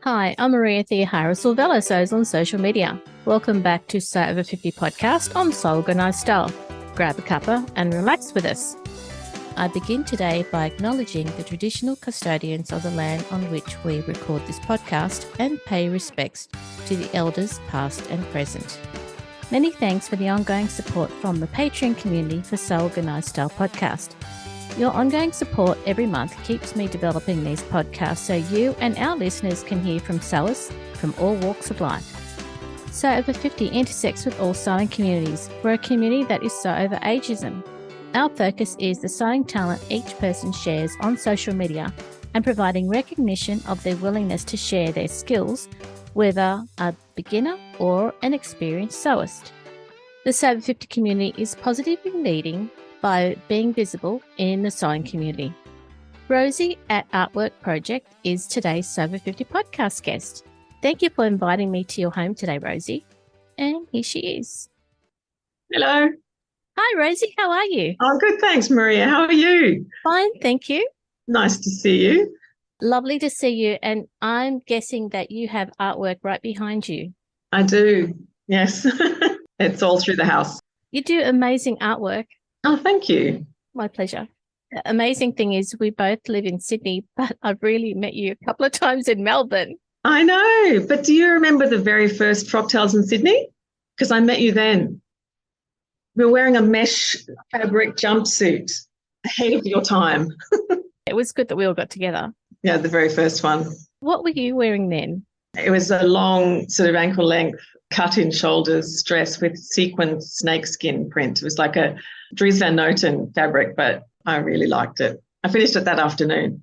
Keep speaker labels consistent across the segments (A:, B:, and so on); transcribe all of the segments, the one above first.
A: Hi, I'm Maria Theoharis, or Velo Sews on social media. Welcome back to Sew Over 50 podcast on Sew Organised Style. Grab a cuppa and relax with us. I begin today by acknowledging the traditional custodians of the land on which we record this podcast and pay respects to the elders past and present. Many thanks for the ongoing support from the Patreon community for Sew Organised Style podcast. Your ongoing support every month keeps me developing these podcasts so you and our listeners can hear from sewers from all walks of life. Sew Over 50 intersects with all sewing communities. We're a community that is sew over ageism. Our focus is the sewing talent each person shares on social media and providing recognition of their willingness to share their skills, whether a beginner or an experienced sewist. The Sew Over 50 community is positively leading by being visible in the sewing community. Rosie at Artworkerprojects is today's Sew Over 50 podcast guest. Thank you for inviting me to your home today, Rosie. And here she is.
B: Hello.
A: Hi, Rosie. How are you?
B: I'm good, thanks, Maria. How are you?
A: Fine, thank you.
B: Nice to see you.
A: Lovely to see you. And I'm guessing that you have artwork right behind you.
B: I do, yes. It's all through the house.
A: You do amazing artwork.
B: Oh, thank you.
A: My pleasure. The amazing thing is we both live in Sydney, but I've really met you a couple of times in Melbourne.
B: I know, but do you remember the very first Frock Tales in Sydney? Because I met you then. We were wearing a mesh fabric jumpsuit ahead of your time.
A: It was good that we all got together.
B: Yeah, the very first one.
A: What were you wearing then?
B: It was a long sort of ankle length cut-in shoulders dress with sequin snakeskin print. It was like a Dries Van Noten fabric, but I really liked it. I finished it that afternoon.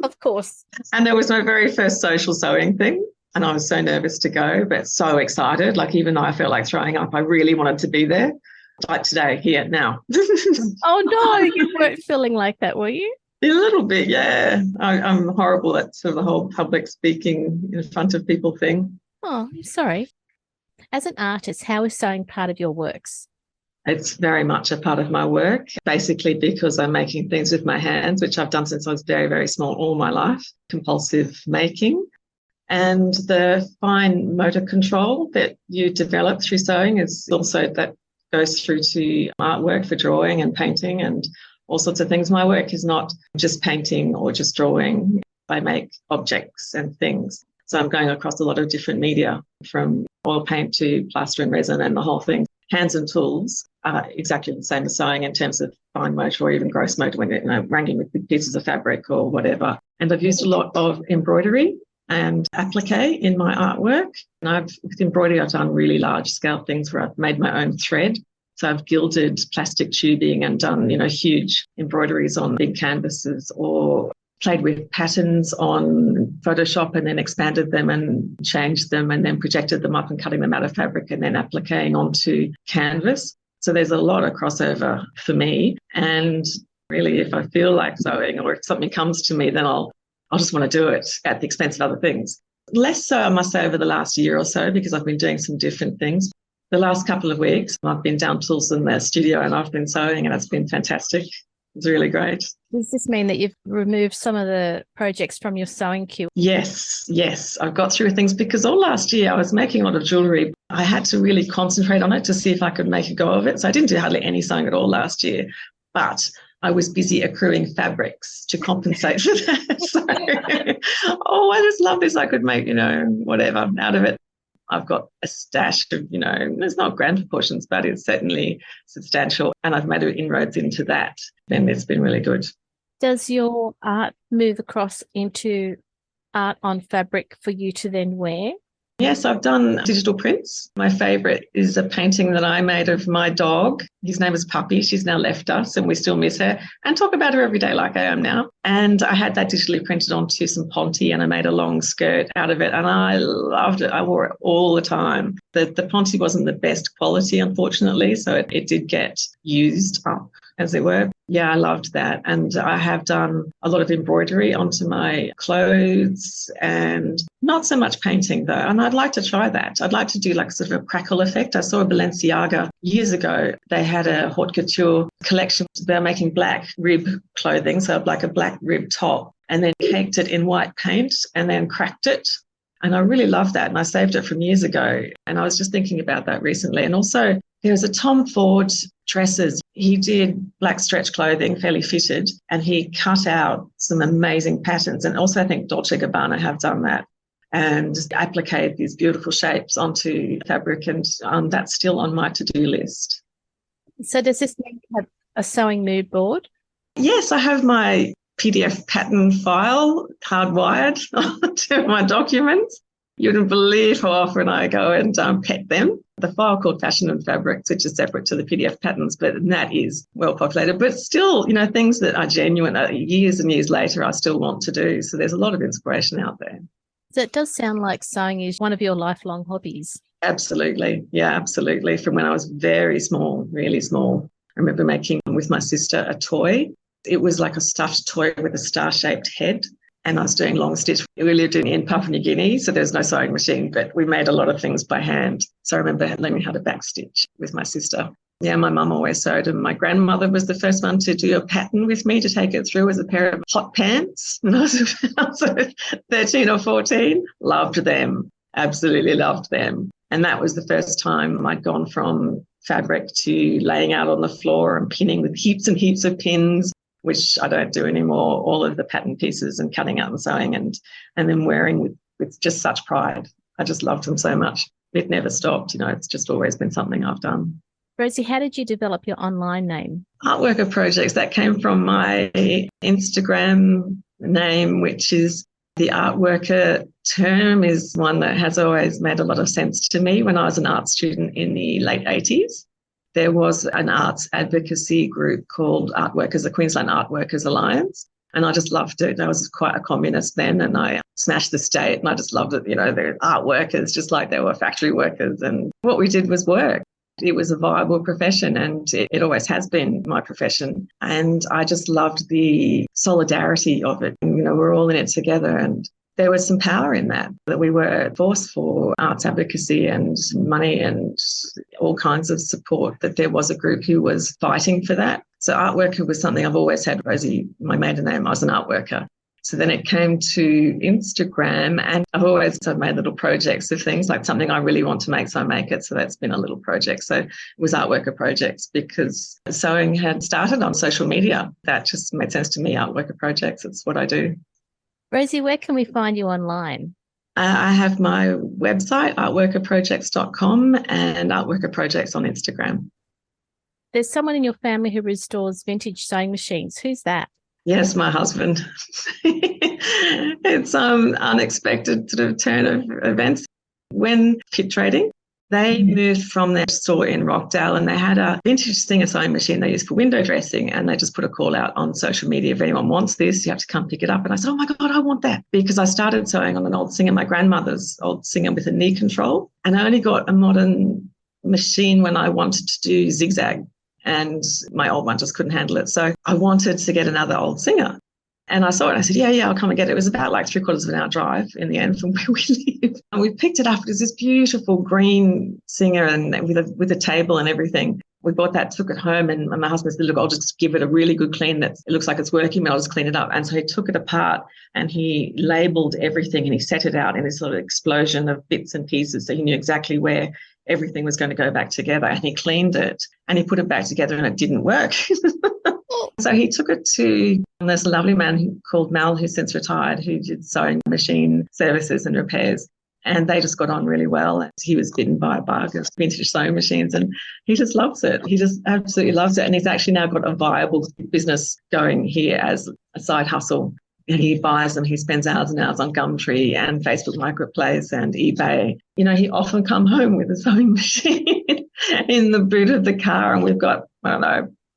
A: Of course.
B: And that was my very first social sewing thing. And I was so nervous to go, but so excited. Like even though I felt like throwing up, I really wanted to be there. Like today, here, now.
A: Oh, no, you weren't feeling like that, were you?
B: A little bit, yeah. I'm horrible at sort of the whole public speaking in front of people thing.
A: Oh, I'm sorry. As an artist, how is sewing part of your works?
B: It's very much a part of my work, basically because I'm making things with my hands, which I've done since I was very, very small all my life, compulsive making. And the fine motor control that you develop through sewing is also that goes through to artwork for drawing and painting and all sorts of things. My work is not just painting or just drawing. I make objects and things. So I'm going across a lot of different media, from oil paint to plaster and resin and the whole thing. Hands and tools are exactly the same as sewing in terms of fine motor or even gross motor when you're wrangling with big pieces of fabric or whatever. And I've used a lot of embroidery and applique in my artwork. And with embroidery, I've done really large scale things where I've made my own thread. So I've gilded plastic tubing and done, huge embroideries on big canvases, or played with patterns on Photoshop and then expanded them and changed them and then projected them up and cutting them out of fabric and then appliquing onto canvas. So there's a lot of crossover for me. And really, if I feel like sewing or if something comes to me, then I'll just want to do it at the expense of other things. Less so, I must say, over the last year or so, because I've been doing some different things. The last couple of weeks, I've been down tools in the studio and I've been sewing, and it's been fantastic. It's really great.
A: Does this mean that you've removed some of the projects from your sewing queue?
B: Yes. I've got through things because all last year I was making a lot of jewellery. I had to really concentrate on it to see if I could make a go of it. So I didn't do hardly any sewing at all last year, but I was busy accruing fabrics to compensate for that. So, I just love this. I could make, whatever out of it. I've got a stash of, there's not grand proportions, but it's certainly substantial. And I've made inroads into that. And it's been really good.
A: Does your art move across into art on fabric for you to then wear?
B: Yes, I've done digital prints. My favourite is a painting that I made of my dog. His name is Puppy. She's now left us and we still miss her and talk about her every day like I am now. And I had that digitally printed onto some ponte and I made a long skirt out of it and I loved it. I wore it all the time. The ponte wasn't the best quality, unfortunately, so it did get used up, as it were. Yeah, I loved that. And I have done a lot of embroidery onto my clothes and not so much painting, though. And I'd like to try that. I'd like to do like sort of a crackle effect. I saw a Balenciaga years ago. They had a haute couture collection. They're making black rib clothing, so like a black rib top, and then caked it in white paint and then cracked it And I really love that. And I saved it from years ago. And I was just thinking about that recently. And also there's a Tom Ford dresses. He did black stretch clothing, fairly fitted, and he cut out some amazing patterns. And also I think Dolce & Gabbana have done that and appliqued these beautiful shapes onto fabric. And that's still on my to-do list.
A: So does this mean you have a sewing mood board?
B: Yes, I have my PDF pattern file hardwired to my documents. You wouldn't believe how often I go and pet them. The file called Fashion and Fabrics, which is separate to the PDF patterns, but that is well populated. But still, things that are genuine, years and years later, I still want to do. So there's a lot of inspiration out there.
A: So it does sound like sewing is one of your lifelong hobbies.
B: Absolutely. Yeah, absolutely. From when I was very small, really small. I remember making with my sister a toy. It was like a stuffed toy with a star-shaped head. And I was doing long stitch. We lived in Papua New Guinea, so there's no sewing machine, but we made a lot of things by hand. So I remember learning how to backstitch with my sister. Yeah, my mum always sewed, and my grandmother was the first one to do a pattern with me to take it through as a pair of hot pants when I was 13 or 14. Loved them, absolutely loved them. And that was the first time I'd gone from fabric to laying out on the floor and pinning with heaps and heaps of pins, which I don't do anymore, all of the pattern pieces and cutting out and sewing and then wearing with just such pride. I just loved them so much. It never stopped. It's just always been something I've done.
A: Rosie, how did you develop your online name?
B: Artworkerprojects, that came from my Instagram name, which is the Artworker term is one that has always made a lot of sense to me. When I was an art student in the late 80s, there was an arts advocacy group called Artworkers, the Queensland Artworkers Alliance, and I just loved it. I was quite a communist then, and I smashed the state, and I just loved it. They're art workers, just like they were factory workers, and what we did was work. It was a viable profession, and it always has been my profession, and I just loved the solidarity of it. And, we're all in it together, and there was some power in that we were a force for arts advocacy and money and all kinds of support, that there was a group who was fighting for that. So Artworker was something I've always had. Rosie, my maiden name, I was an art worker. So then it came to Instagram, and I've made little projects of things, like something I really want to make, so I make it. So that's been a little project. So it was Artworker Projects because sewing had started on social media. That just made sense to me, Artworker Projects. It's what I do.
A: Rosie, where can we find you online?
B: I have my website, artworkerprojects.com, and Artworker Projects on Instagram.
A: There's someone in your family who restores vintage sewing machines. Who's that?
B: Yes, my husband. It's unexpected sort of turn of events. When Fit Trading, they moved from their store in Rockdale, and they had a vintage Singer sewing machine they used for window dressing, and they just put a call out on social media, if anyone wants this, you have to come pick it up. And I said, oh my God, I want that, because I started sewing on an old Singer, my grandmother's old Singer with a knee control, and I only got a modern machine when I wanted to do zigzag, and my old one just couldn't handle it. So I wanted to get another old Singer. And I saw it and I said, yeah, I'll come and get it. It was about like 3/4 of an hour drive in the end from where we live. And we picked it up. It was this beautiful green Singer and with a table and everything. We bought that, took it home, and my husband said, look, I'll just give it a really good clean. It looks like it's working, but I'll just clean it up. And so he took it apart and he labelled everything and he set it out in this sort of explosion of bits and pieces, so he knew exactly where everything was going to go back together. And he cleaned it and he put it back together and it didn't work. So he took it to, and there's a lovely man called Mal who's since retired, who did sewing machine services and repairs. And they just got on really well. He was bitten by a bug of vintage sewing machines, and he just loves it. He just absolutely loves it. And he's actually now got a viable business going here as a side hustle. And he buys them. He spends hours and hours on Gumtree and Facebook Marketplace and eBay. He often come home with a sewing machine in the boot of the car, and we've got,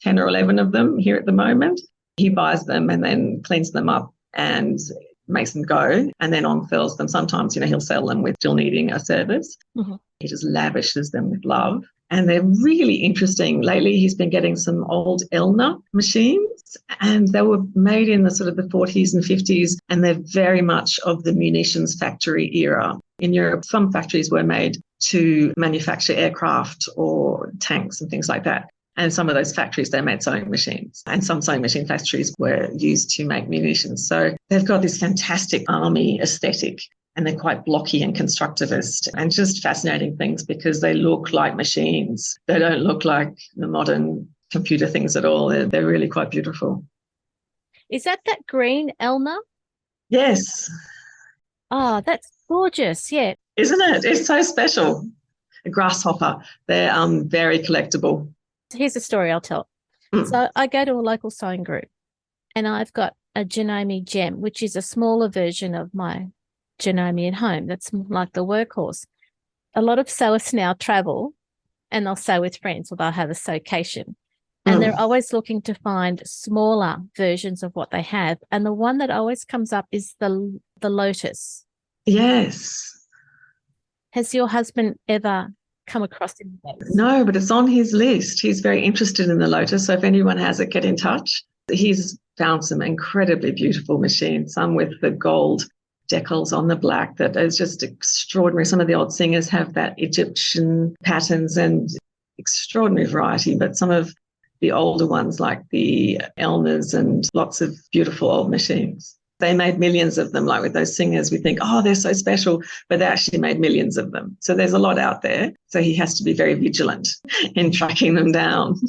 B: 10 or 11 of them here at the moment. He buys them and then cleans them up and makes them go, and then on-fills them. Sometimes, he'll sell them with still needing a service. Mm-hmm. He just lavishes them with love. And they're really interesting. Lately, he's been getting some old Elna machines, and they were made in the sort of the 40s and 50s, and they're very much of the munitions factory era. In Europe, some factories were made to manufacture aircraft or tanks and things like that. And some of those factories, they made sewing machines, and some sewing machine factories were used to make munitions. So they've got this fantastic army aesthetic. and they're quite blocky and constructivist and just fascinating things because they look like machines. They don't look like the modern computer things at all. They're really quite beautiful.
A: Is that green Elna?
B: Yes.
A: Oh, that's gorgeous. Yeah.
B: Isn't it? It's so special. A grasshopper. They're very collectible.
A: Here's a story I'll tell. So I go to a local sewing group and I've got a Janome gem, which is a smaller version of my Janome at home. That's like the workhorse. A lot of sewers now travel and they'll sew with friends or they'll have a sewcation. And they're always looking to find smaller versions of what they have. And the one that always comes up is the lotus.
B: Yes.
A: Has your husband ever come across any of those?
B: No, but it's on his list. He's very interested in the lotus. So if anyone has it, get in touch. He's found some incredibly beautiful machines, some with the gold decals on the black that is just extraordinary. Some of the old singers have that Egyptian patterns and extraordinary variety, but some of the older ones like the Elnas and lots of beautiful old machines. They made millions of them, like with those singers. We think, oh, they're so special, but they actually made millions of them. So there's a lot out there. So he has to be very vigilant in tracking them down.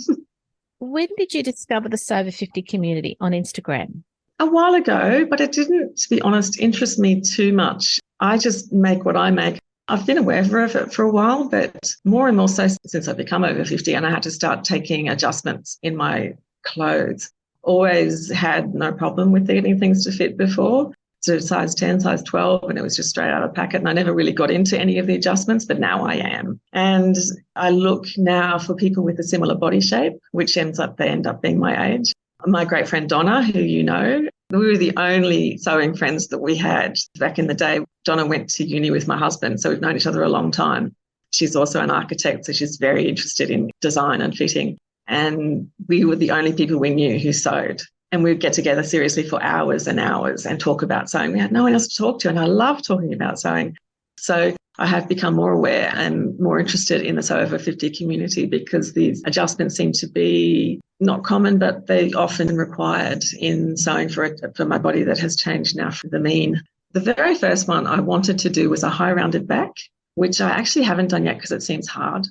A: When did you discover the Sew Over 50 community on Instagram?
B: A while ago, but it didn't, to be honest, interest me too much. I just make what I make. I've been aware of it for a while, but more and more so since I've become over 50 and I had to start taking adjustments in my clothes. Always had no problem with getting things to fit before. So size 10, size 12, and it was just straight out of the packet. And I never really got into any of the adjustments, but now I am. And I look now for people with a similar body shape, which they end up being my age. My great friend Donna, who you know, we were the only sewing friends that we had back in the day. Donna went to uni with my husband, so we've known each other a long time. She's also an architect, so she's very interested in design and fitting. And we were the only people we knew who sewed. And we'd get together seriously for hours and hours and talk about sewing. We had no one else to talk to, and I love talking about sewing. So I have become more aware and more interested in the Sew Over 50 community because these adjustments seem to be not common, but they often required in sewing for my body that has changed now for the mean. The very first one I wanted to do was a high rounded back, which I actually haven't done yet because it seems hard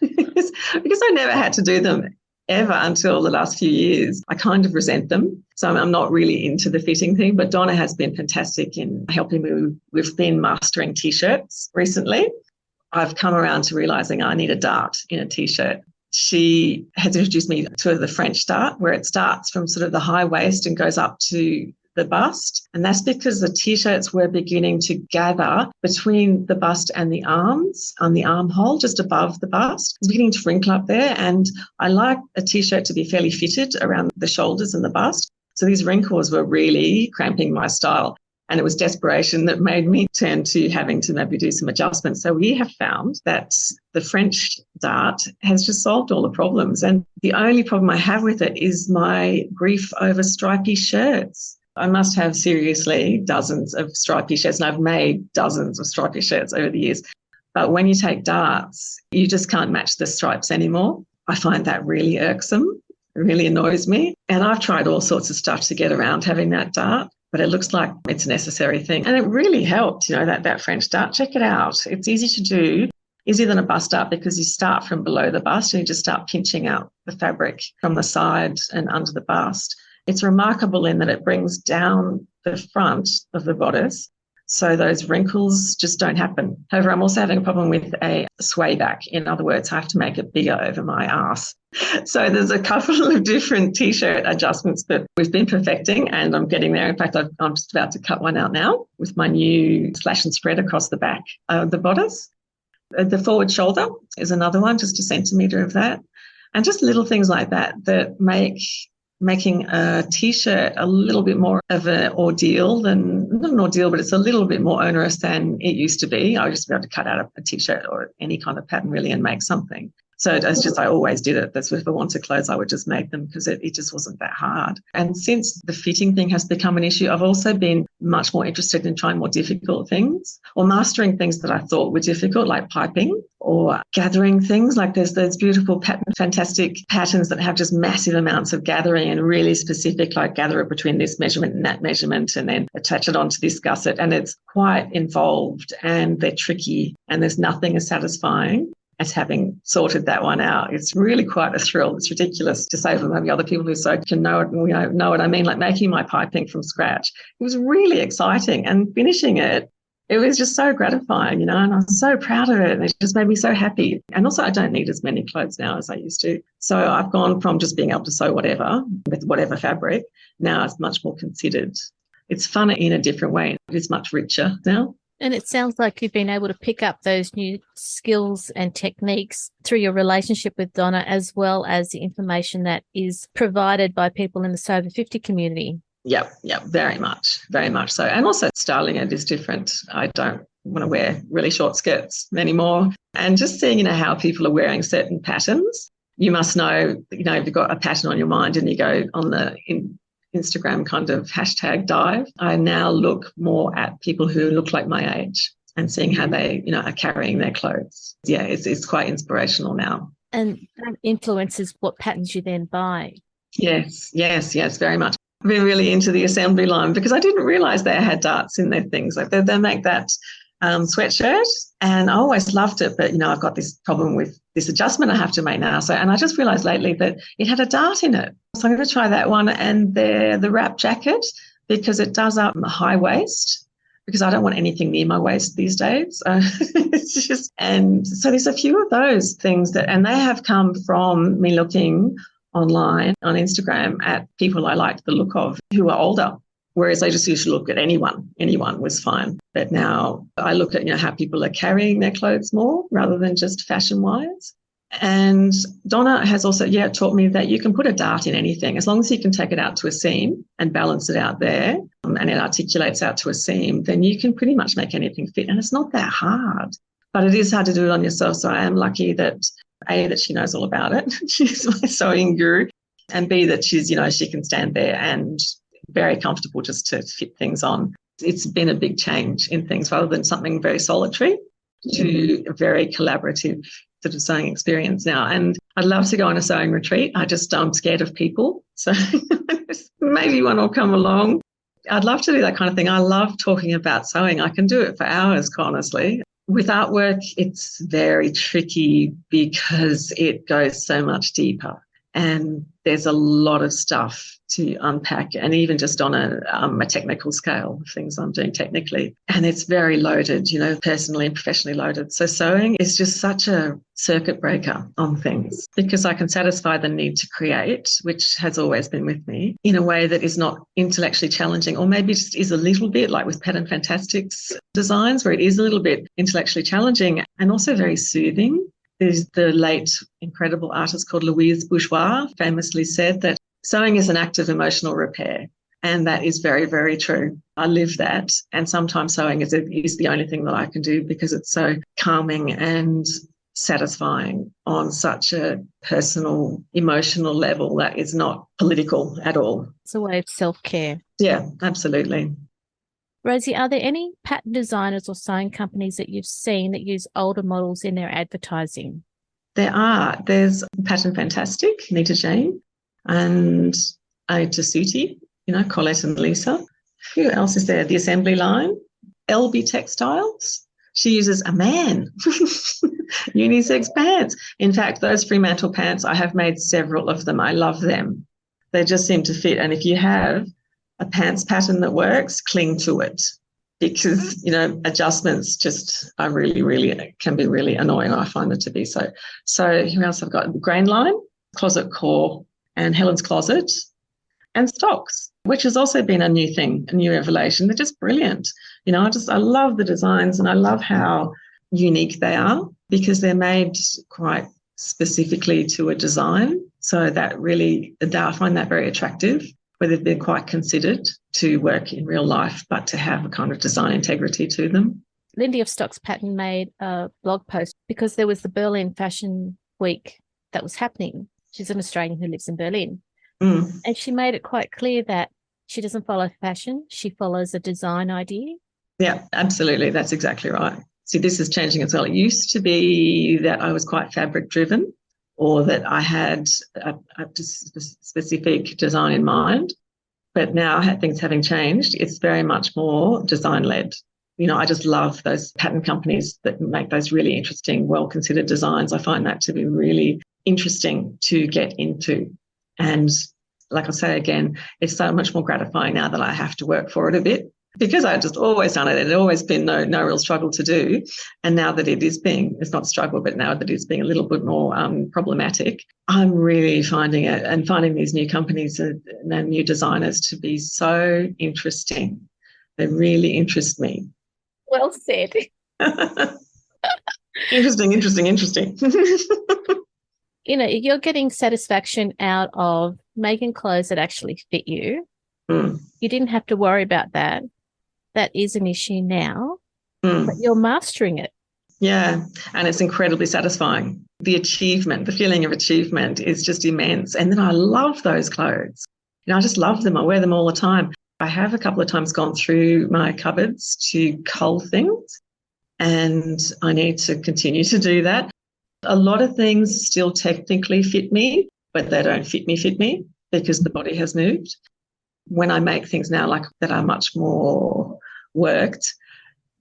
B: because I never had to do them ever until the last few years. I kind of resent them. So I'm not really into the fitting thing, but Donna has been fantastic in helping me. We've been mastering T-shirts recently. I've come around to realising I need a dart in a T-shirt. She has introduced me to the French dart, where it starts from sort of the high waist and goes up to the bust. And that's because the T-shirts were beginning to gather between the bust and the arms, on the armhole, just above the bust. It's beginning to wrinkle up there. And I like a T-shirt to be fairly fitted around the shoulders and the bust. So these wrinkles were really cramping my style. And it was desperation that made me turn to having to maybe do some adjustments. So we have found that the French dart has just solved all the problems. And the only problem I have with it is my grief over stripy shirts. I must have seriously dozens of stripy shirts, and I've made dozens of stripy shirts over the years. But when you take darts, you just can't match the stripes anymore. I find that really irksome. It really annoys me. And I've tried all sorts of stuff to get around having that dart, but it looks like it's a necessary thing. And it really helped, that French dart. Check it out. It's easy to do, easier than a bust dart because you start from below the bust and you just start pinching out the fabric from the side and under the bust. It's remarkable in that it brings down the front of the bodice so those wrinkles just don't happen. However, I'm also having a problem with a sway back. In other words, I have to make it bigger over my arse. So there's a couple of different T-shirt adjustments that we've been perfecting and I'm getting there. In fact, I'm just about to cut one out now with my new slash and spread across the back of the bodice. The forward shoulder is another one, just a centimetre of that. And just little things like that make making a T-shirt a little bit more of an ordeal than, not an ordeal, but it's a little bit more onerous than it used to be. I would just be able to cut out a T-shirt or any kind of pattern really and make something. So it's just, I always did it. That's if I wanted clothes, I would just make them because it just wasn't that hard. And since the fitting thing has become an issue, I've also been much more interested in trying more difficult things or mastering things that I thought were difficult, like piping or gathering things. Like there's those beautiful fantastic patterns that have just massive amounts of gathering and really specific, like gather it between this measurement and that measurement and then attach it onto this gusset. And it's quite involved and they're tricky and there's nothing as satisfying as having sorted that one out. It's really quite a thrill. It's ridiculous to say for maybe other people who can know what I mean, like making my piping from scratch. It was really exciting, and finishing it was just so gratifying, and I was so proud of it, and it just made me so happy. And also I don't need as many clothes now as I used to. So I've gone from just being able to sew whatever with whatever fabric. Now it's much more considered. It's fun in a different way. It's much richer now.
A: And it sounds like you've been able to pick up those new skills and techniques through your relationship with Donna, as well as the information that is provided by people in the Sew Over 50 community.
B: Yep, very much so. And also styling it is different. I don't want to wear really short skirts anymore. And just seeing, how people are wearing certain patterns, you must know, if you've got a pattern on your mind and you go on the Instagram kind of hashtag dive, I now look more at people who look like my age and seeing how they, are carrying their clothes. Yeah, it's quite inspirational now.
A: And that influences what patterns you then buy.
B: Yes, very much. I've been really into the assembly line because I didn't realise they had darts in their things. Like they make that sweatshirt, and I always loved it, but I've got this problem with this adjustment I have to make now. And I just realised lately that it had a dart in it. So I'm going to try that one, and the wrap jacket, because it does up the high waist, because I don't want anything near my waist these days. It's just, and so there's a few of those things and they have come from me looking online on Instagram at people I liked the look of who are older. Whereas I just used to look at anyone was fine. But now I look at, how people are carrying their clothes more rather than just fashion-wise. And Donna has also, taught me that you can put a dart in anything. As long as you can take it out to a seam and balance it out there, and it articulates out to a seam, then you can pretty much make anything fit. And it's not that hard. But it is hard to do it on yourself. So I am lucky that, A, that she knows all about it. She's my sewing guru. And B, that she's, she can stand there and very comfortable just to fit things on. It's been a big change in things rather than something very solitary to a very collaborative sort of sewing experience now. And I'd love to go on a sewing retreat. I'm scared of people. So maybe one will come along. I'd love to do that kind of thing. I love talking about sewing. I can do it for hours, honestly. With artwork, it's very tricky because it goes so much deeper. And there's a lot of stuff to unpack, and even just on a technical scale, things I'm doing technically. And it's very loaded, personally and professionally loaded. So sewing is just such a circuit breaker on things because I can satisfy the need to create, which has always been with me, in a way that is not intellectually challenging, or maybe just is a little bit like with Pattern Fantastics designs, where it is a little bit intellectually challenging and also very soothing. There's the late incredible artist called Louise Bourgeois famously said that sewing is an act of emotional repair. And that is very, very true. I live that. And sometimes sewing is the only thing that I can do because it's so calming and satisfying on such a personal, emotional level that is not political at all.
A: It's a way of self-care.
B: Yeah, absolutely.
A: Rosie, are there any pattern designers or sewing companies that you've seen that use older models in their advertising?
B: There are. There's Pattern Fantastic, Nita Jane, and Tasuti, Colette and Lisa. Who else is there? The Assembly Line, LB Textiles. She uses a man, unisex pants. In fact, those Fremantle pants, I have made several of them. I love them. They just seem to fit. And if you have a pants pattern that works, cling to it, because adjustments just are really can be really annoying. I find it to be so. So who else I've got? Grain Line, Closet Core, and Helen's Closet, and Stocks, which has also been a new thing, a new revelation. They're just brilliant. I love the designs, and I love how unique they are because they're made quite specifically to a design. So that really, I find that very attractive, where they've been quite considered to work in real life, but to have a kind of design integrity to them.
A: Lindy of Stocks Pattern made a blog post because there was the Berlin Fashion week that was happening. She's an Australian who lives in Berlin.
B: Mm.
A: And she made it quite clear that she doesn't follow fashion. She follows a design idea.
B: Yeah, absolutely. That's exactly right. See, this is changing as well. It used to be that I was quite fabric driven, or that I had a specific design in mind. But now, things having changed, it's very much more design led. I just love those pattern companies that make those really interesting, well-considered designs. I find that to be really interesting to get into. And like I say again, it's so much more gratifying now that I have to work for it a bit, because I've just always done it. It's always been no real struggle to do. And now that it's not struggle, but now that it's being a little bit more problematic, I'm really finding it and finding these new companies and new designers to be so interesting. They really interest me.
A: Well said.
B: Interesting.
A: You're getting satisfaction out of making clothes that actually fit you.
B: Mm.
A: You didn't have to worry about that. That is an issue now, but you're mastering it.
B: Yeah, and it's incredibly satisfying. The feeling of achievement is just immense. And then I love those clothes. I just love them. I wear them all the time. I have a couple of times gone through my cupboards to cull things, and I need to continue to do that. A lot of things still technically fit me, but they don't fit me because the body has moved. When I make things now like that are much more worked,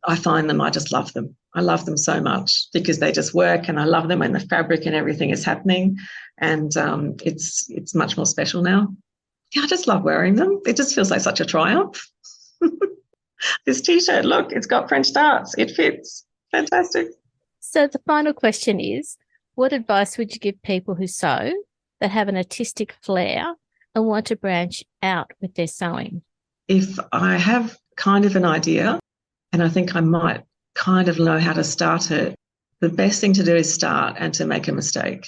B: I find them, I just love them. I love them so much because they just work, and I love them when the fabric and everything is happening, and it's much more special now. Yeah, I just love wearing them. It just feels like such a triumph. This T-shirt, look, it's got French darts. It fits. Fantastic.
A: So the final question is, what advice would you give people who sew that have an artistic flair and want to branch out with their sewing?
B: If I have kind of an idea and I think I might kind of know how to start it, the best thing to do is start and to make a mistake.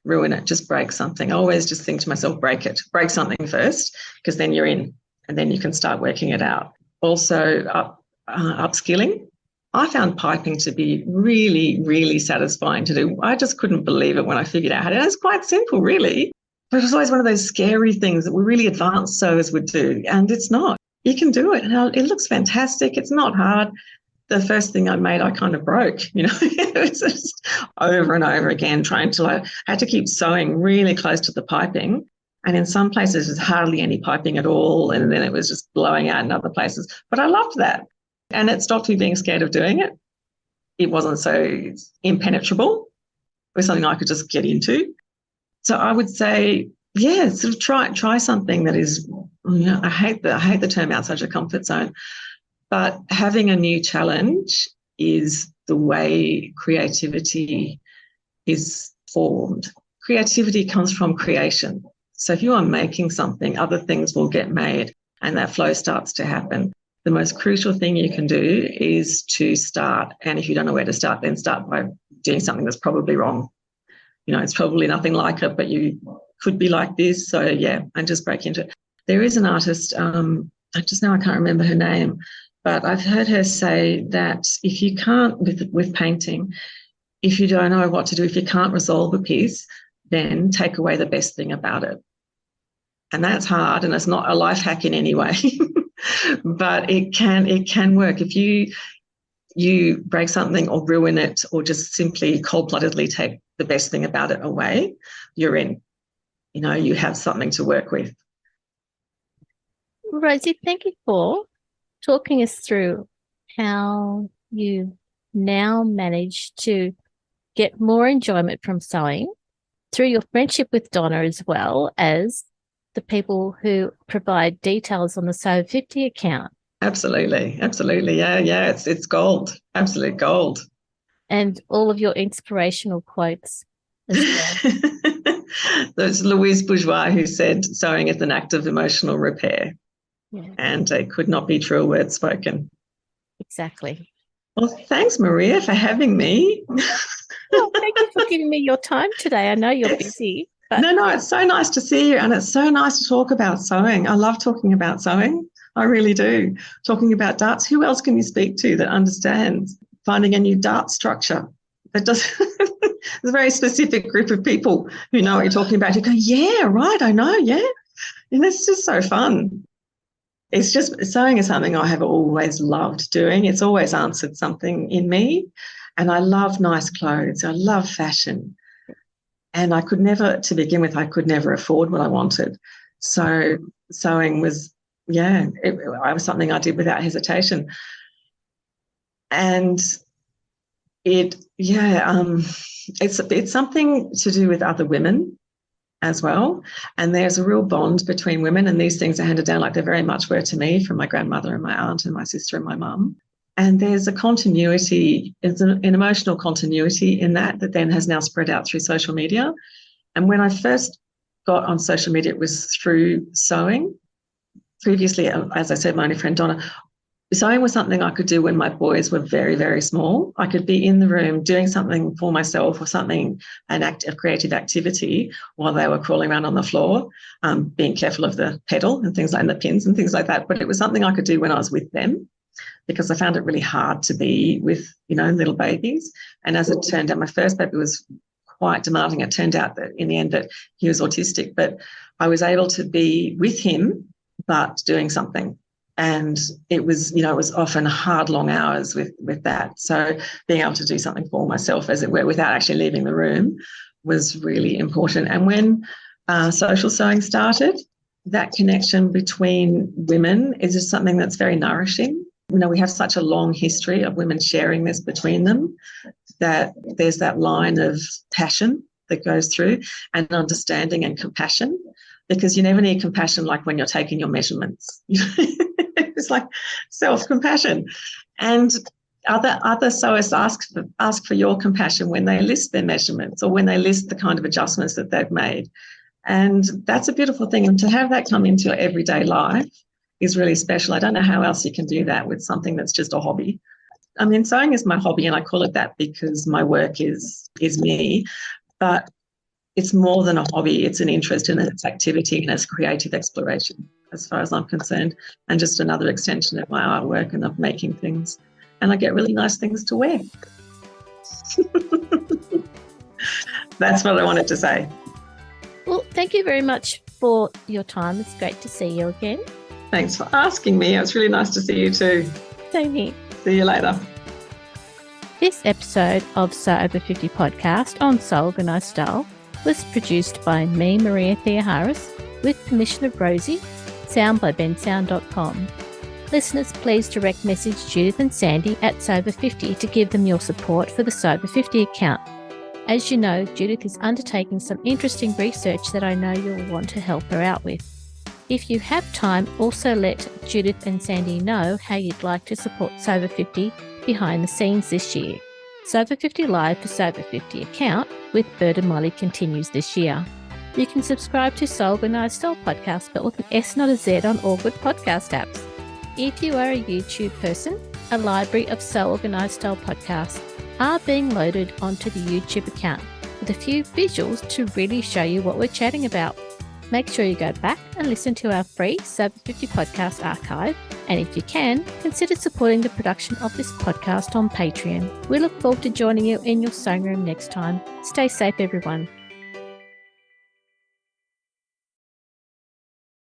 B: Ruin it, just break something. I always just think to myself, break it. Break something first, because then you're in and then you can start working it out. Also, upskilling. I found piping to be really, really satisfying to do. I just couldn't believe it when I figured out how to do it. It's quite simple, really. But it was always one of those scary things that we really advanced sewers would do, and it's not. You can do it, and it looks fantastic. It's not hard. The first thing I made, I kind of broke, it was just over and over again I had to keep sewing really close to the piping. And in some places, there's hardly any piping at all. And then it was just blowing out in other places. But I loved that. And it stopped me being scared of doing it. It wasn't so impenetrable. It was something I could just get into. So I would say, yeah, sort of try something that is, I hate the term outside your comfort zone. But having a new challenge is the way creativity is formed. Creativity comes from creation. So if you are making something, other things will get made and that flow starts to happen. The most crucial thing you can do is to start. And if you don't know where to start, then start by doing something that's probably wrong. It's probably nothing like it, but you could be like this. So, yeah, and just break into it. There is an artist, I can't remember her name, but I've heard her say that if you can't, with painting, if you don't know what to do, if you can't resolve a piece, then take away the best thing about it. And that's hard, and it's not a life hack in any way, but it can work. If you break something or ruin it or just simply cold-bloodedly take the best thing about it away, you're in. You have something to work with.
A: Rosie, thank you for talking us through how you now manage to get more enjoyment from sewing through your friendship with Donna, as well as the people who provide details on the Sew 50 account.
B: Absolutely. Yeah, it's gold, absolute gold.
A: And all of your inspirational quotes as well.
B: There's Louise Bourgeois who said sewing is an act of emotional repair.
A: Yeah.
B: And it could not be truer words spoken.
A: Exactly.
B: Well, thanks, Maria, for having me.
A: Well, thank you for giving me your time today. I know you're busy. But...
B: No, it's so nice to see you, and it's so nice to talk about sewing. I love talking about sewing. I really do. Talking about darts, who else can you speak to that understands finding a new dart structure? That does There's a very specific group of people who know what you're talking about. You go, yeah, right, I know, yeah. And it's just so fun. It's just, sewing is something I have always loved doing. It's always answered something in me. And I love nice clothes. I love fashion. And I could never, to begin with, I could never afford what I wanted. So sewing was, it was something I did without hesitation. And it's something to do with other women as well. And there's a real bond between women, and these things are handed down like they very much were to me from my grandmother and my aunt and my sister and my mum. And there's a continuity, it's an emotional continuity in that then has now spread out through social media. And when I first got on social media, it was through sewing. Previously, as I said, my only friend Donna, sewing was something I could do when my boys were very, very small. I could be in the room doing something for myself or something, an act of creative activity while they were crawling around on the floor, being careful of the pedal and things like and the pins and things like that. But it was something I could do when I was with them, because I found it really hard to be with, little babies. And as it turned out, my first baby was quite demanding. It turned out that in the end that he was autistic, but I was able to be with him, but doing something. And it was, it was often hard, long hours with that. So being able to do something for myself, as it were, without actually leaving the room was really important. And when social sewing started, that connection between women is just something that's very nourishing. We have such a long history of women sharing this between them, that there's that line of passion that goes through, and understanding and compassion, because you never need compassion like when you're taking your measurements. It's like self-compassion. And other sewists ask for your compassion when they list their measurements or when they list the kind of adjustments that they've made. And that's a beautiful thing. And to have that come into your everyday life is really special. I don't know how else you can do that with something that's just a hobby. I mean, sewing is my hobby, and I call it that because my work is me, but it's more than a hobby. It's an interest in its activity and its creative exploration, as far as I'm concerned, and just another extension of my artwork and of making things. And I get really nice things to wear. That's what I wanted to say.
A: Well, thank you very much for your time. It's great to see you again.
B: Thanks for asking me. It's really nice to see you too.
A: Same here.
B: See you later.
A: This episode of Sew Over 50 podcast on Sew Organised Style was produced by me, Maria Thea Harris, with permission of Rosie, sound by bensound.com. Listeners, please direct message Judith and Sandy at Sew Over 50 to give them your support for the Sew Over 50 account. As you know, Judith is undertaking some interesting research that I know you'll want to help her out with. If you have time, also let Judith and Sandy know how you'd like to support Sew Over 50 behind the scenes this year. Sew Over 50 Live for Sew Over 50 account with Bird and Molly continues this year. You can subscribe to Sew Organised Style podcast, spelled with an S, not a Z, on all good podcast apps. If you are a YouTube person, a library of Sew Organised Style podcasts are being loaded onto the YouTube account with a few visuals to really show you what we're chatting about. Make sure you go back and listen to our free Sew Over 50 podcast archive, and if you can, consider supporting the production of this podcast on Patreon. We look forward to joining you in your sewing room next time. Stay safe, everyone.